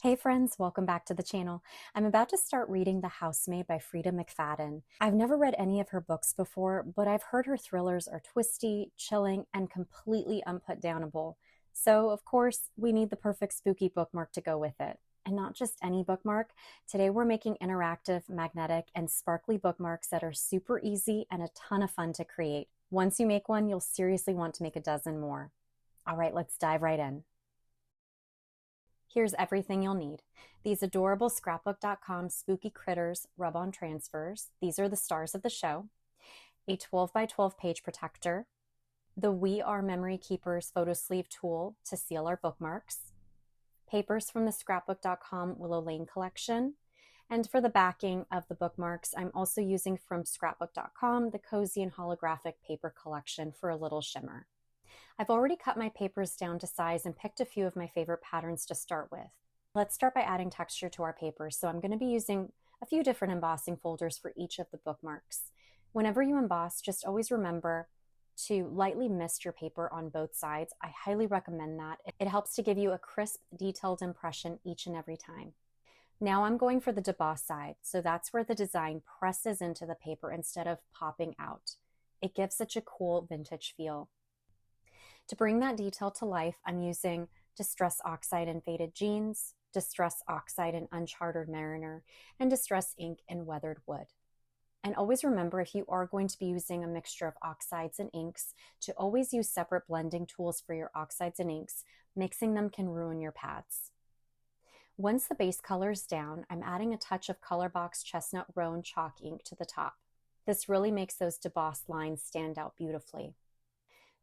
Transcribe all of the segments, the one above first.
Hey friends, welcome back to the channel. I'm about to start reading The Housemaid by Freida McFadden. I've never read any of her books before, but I've heard her thrillers are twisty, chilling, and completely unputdownable. So, of course, we need the perfect spooky bookmark to go with it. And not just any bookmark. Today we're making interactive, magnetic, and sparkly bookmarks that are super easy and a ton of fun to create. Once you make one, you'll seriously want to make a dozen more. All right, let's dive right in. Here's everything you'll need. These adorable scrapbook.com spooky critters rub-on transfers. These are the stars of the show. A 12 by 12 page protector. The We Are Memory Keepers photo sleeve tool to seal our bookmarks. Papers from the scrapbook.com Willow Lane collection. And for the backing of the bookmarks, I'm also using from scrapbook.com the cozy and holographic paper collection for a little shimmer. I've already cut my papers down to size and picked a few of my favorite patterns to start with. Let's start by adding texture to our papers. So I'm going to be using a few different embossing folders for each of the bookmarks. Whenever you emboss, just always remember to lightly mist your paper on both sides. I highly recommend that. It helps to give you a crisp, detailed impression each and every time. Now I'm going for the deboss side. So that's where the design presses into the paper instead of popping out. It gives such a cool vintage feel. To bring that detail to life, I'm using Distress Oxide in Faded Jeans, Distress Oxide in Uncharted Mariner, and Distress Ink in Weathered Wood. And always remember, if you are going to be using a mixture of oxides and inks, to always use separate blending tools for your oxides and inks. Mixing them can ruin your pads. Once the base color is down, I'm adding a touch of Colorbox Chestnut Roan chalk ink to the top. This really makes those debossed lines stand out beautifully.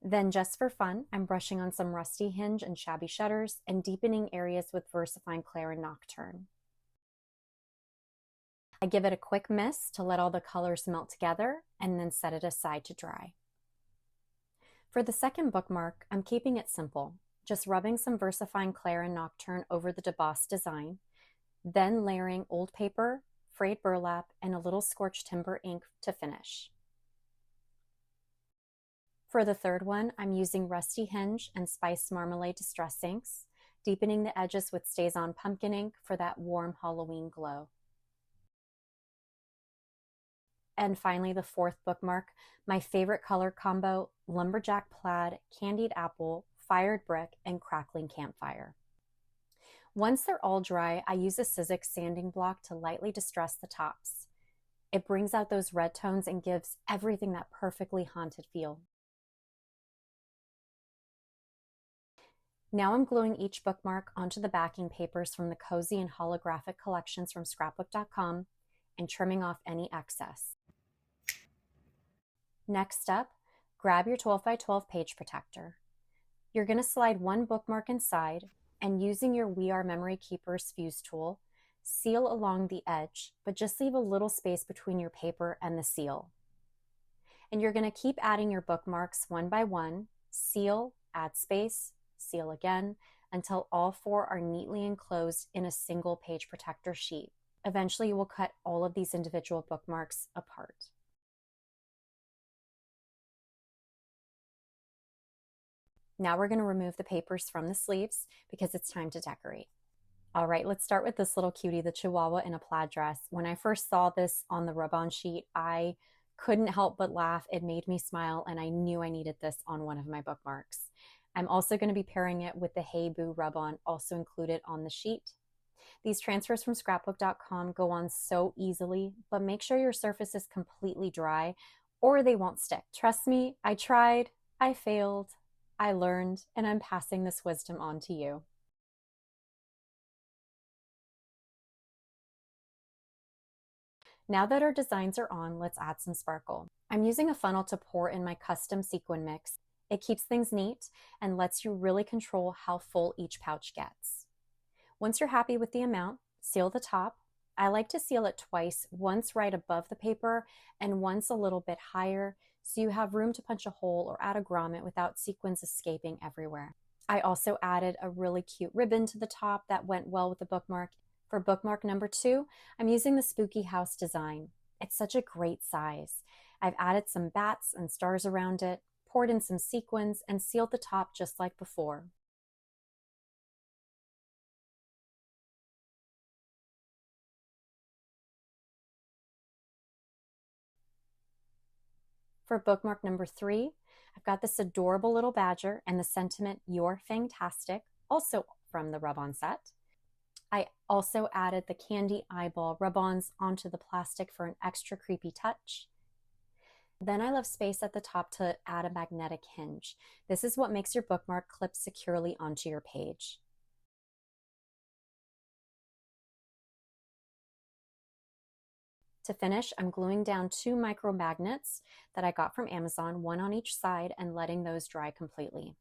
Then just for fun, I'm brushing on some Rusty Hinge and Shabby Shutters and deepening areas with VersaFine Clair and Nocturne. I give it a quick mist to let all the colors melt together and then set it aside to dry. For the second bookmark, I'm keeping it simple, just rubbing some VersaFine Clair and Nocturne over the debossed design, then layering old paper, frayed burlap, and a little scorched timber ink to finish. For the third one, I'm using Rusty Hinge and Spice Marmalade Distress inks, deepening the edges with Stays On Pumpkin ink for that warm Halloween glow. And finally, the fourth bookmark, my favorite color combo, Lumberjack Plaid, Candied Apple, Fired Brick, and Crackling Campfire. Once they're all dry, I use a Sizzix sanding block to lightly distress the tops. It brings out those red tones and gives everything that perfectly haunted feel. Now I'm gluing each bookmark onto the backing papers from the cozy and holographic collections from scrapbook.com and trimming off any excess. Next up, grab your 12 by 12 page protector. You're going to slide one bookmark inside and using your We Are Memory Keepers fuse tool, seal along the edge, but just leave a little space between your paper and the seal. And you're going to keep adding your bookmarks one by one, seal, add space, seal again, until all four are neatly enclosed in a single page protector sheet. Eventually, you will cut all of these individual bookmarks apart. Now we're going to remove the papers from the sleeves because it's time to decorate. All right, let's start with this little cutie, the Chihuahua in a plaid dress. When I first saw this on the rub-on sheet, I couldn't help but laugh. It made me smile, and I knew I needed this on one of my bookmarks. I'm also going to be pairing it with the Hey Boo rub-on, also included on the sheet. These transfers from scrapbook.com go on so easily, but make sure your surface is completely dry or they won't stick. Trust me, I tried, I failed, I learned, and I'm passing this wisdom on to you. Now that our designs are on, let's add some sparkle. I'm using a funnel to pour in my custom sequin mix. It keeps things neat and lets you really control how full each pouch gets. Once you're happy with the amount, seal the top. I like to seal it twice, once right above the paper and once a little bit higher, so you have room to punch a hole or add a grommet without sequins escaping everywhere. I also added a really cute ribbon to the top that went well with the bookmark. For bookmark number 2, I'm using the Spooky House design. It's such a great size. I've added some bats and stars around it, poured in some sequins, and sealed the top just like before. For bookmark number 3, I've got this adorable little badger and the sentiment, "You're fantastic," also from the rub-on set. I also added the candy eyeball rub-ons onto the plastic for an extra creepy touch. Then I left space at the top to add a magnetic hinge. This is what makes your bookmark clip securely onto your page. To finish, I'm gluing down 2 micro magnets that I got from Amazon, one on each side, and letting those dry completely.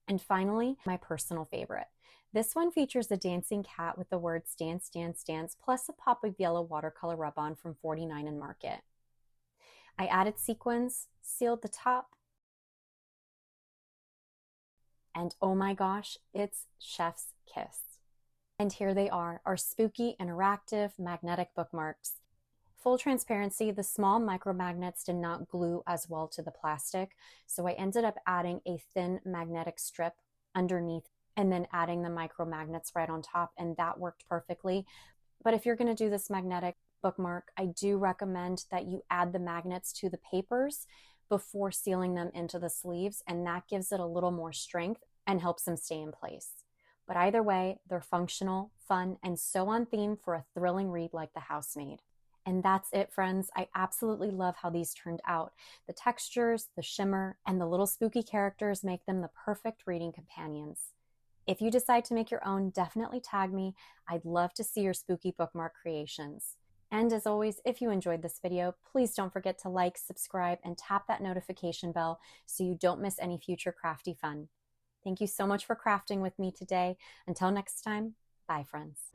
And finally, my personal favorite. This one features a dancing cat with the words "dance, dance, dance," plus a pop of yellow watercolor rub-on from 49 in Market. I added sequins, sealed the top, and oh my gosh, it's chef's kiss. And here they are, our spooky, interactive, magnetic bookmarks. Full transparency, the small micro magnets did not glue as well to the plastic, so I ended up adding a thin magnetic strip underneath and then adding the micro magnets right on top, and that worked perfectly. But if you're going to do this magnetic bookmark, I do recommend that you add the magnets to the papers before sealing them into the sleeves, and that gives it a little more strength and helps them stay in place. But either way, they're functional, fun, and so on theme for a thrilling read like The Housemaid. And that's it, friends. I absolutely love how these turned out. The textures, the shimmer, and the little spooky characters make them the perfect reading companions. If you decide to make your own, definitely tag me. I'd love to see your spooky bookmark creations. And as always, if you enjoyed this video, please don't forget to like, subscribe, and tap that notification bell so you don't miss any future crafty fun. Thank you so much for crafting with me today. Until next time, bye, friends.